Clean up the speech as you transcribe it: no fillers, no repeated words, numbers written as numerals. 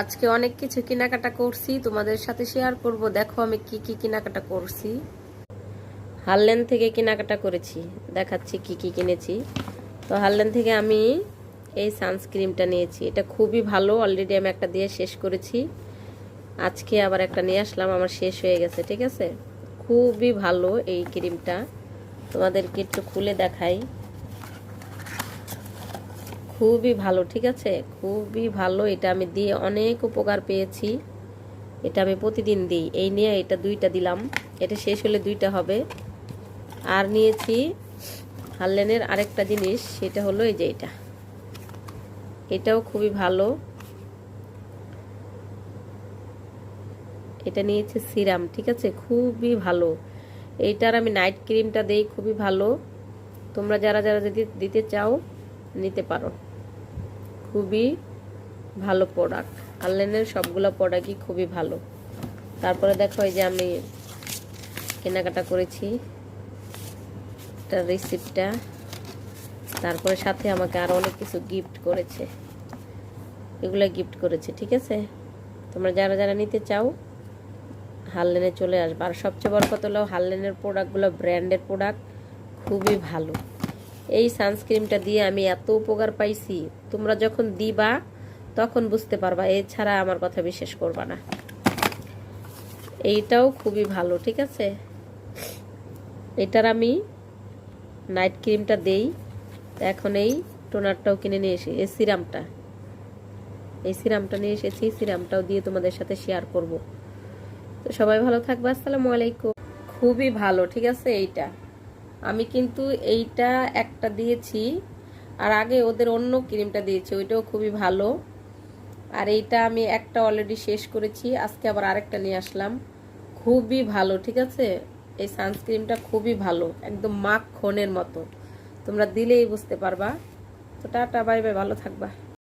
আজকে অনেক কিছু কেনাকাটা করছি, তোমাদের সাথে শেয়ার করব। দেখো আমি কি কি কেনাকাটা করছি। হারলেন থেকে কেনাকাটা করেছি, দেখাচ্ছি কি কি কিনেছি। তো হারলেন থেকে আমি এই সানস্ক্রিনটা নিয়েছি, এটা খুবই ভালো। অলরেডি আমি একটা দিয়ে শেষ করেছি, আজকে আবার একটা নিয়ে আসলাম, আমার শেষ হয়ে গেছে। ঠিক আছে, খুবই ভালো এই ক্রিমটা, তোমাদেরকে একটু খুলে দেখাই। খুবই ভালো, ঠিক আছে, খুবই ভালো। এটা আমি দিয়ে অনেক উপকার পেয়েছি। এটা আমি প্রতিদিন দিই। এই নিয়ে এটা দুইটা দিলাম, এটা শেষ হলে দুইটা হবে। আর নিয়েছি হারলেনের আরেকটা জিনিস, সেটা হলো এই যে এটাও খুবই ভালো। এটা নিয়েছি সিরাম, ঠিক আছে, খুবই ভালো। এইটার আমি নাইট ক্রিমটা দেই, খুবই ভালো। তোমরা যারা যারা যদি দিতে চাও নিতে পারো, খুবই ভালো প্রোডাক্ট। হারলেনের সবগুলো প্রোডাক্টই খুবই ভালো। তারপরে দেখো এই যে আমি কেনাকাটা করেছি, এটার রিসিপ্টটা। তারপরে সাথে আমাকে আরও অনেক কিছু গিফট করেছে, এগুলো গিফট করেছে। ঠিক আছে, তোমরা যারা যারা নিতে চাও হারলেনে চলে আসবে। আর সবচেয়ে বড় কথা হলো হারলেনের প্রোডাক্টগুলো ব্র্যান্ডের প্রোডাক্ট, খুবই ভালো। এই সানস্ক্রিনটা দিয়ে আমি এত উপকার পাইছি, তোমরা যখন দিবা তখন বুঝতে পারবা, এছাড়া আমার কথা বিশ্বাস করবা না। এইটাও খুবই ভালো, ঠিক আছে। এটার আমি নাইট ক্রিমটা দেই। এখন এই টোনারটাও কিনে নিয়ে এসে এই সিরামটা নিয়ে এসেছি, সিরামটাও দিয়ে তোমাদের সাথে শেয়ার করব। তো সবাই ভালো থাকবে, আসসালামু আলাইকুম। খুবই ভালো, ঠিক আছে। এইটা আমি কিন্তু এইটা একটা দিয়েছি, আর আগে ওদের অন্য ক্রিমটা দিয়েছি, ওইটাও খুবই ভালো। আর এইটা আমি একটা অলরেডি শেষ করেছি, আজকে আবার আরেকটা নিয়ে আসলাম, খুবই ভালো। ঠিক আছে, এই সানস্ক্রিনটা খুবই ভালো, একদম মাখনের মতো, তোমরা দিলেই বুঝতে পারবা। তো টাটা, বাই বাই, ভালো থাকবা।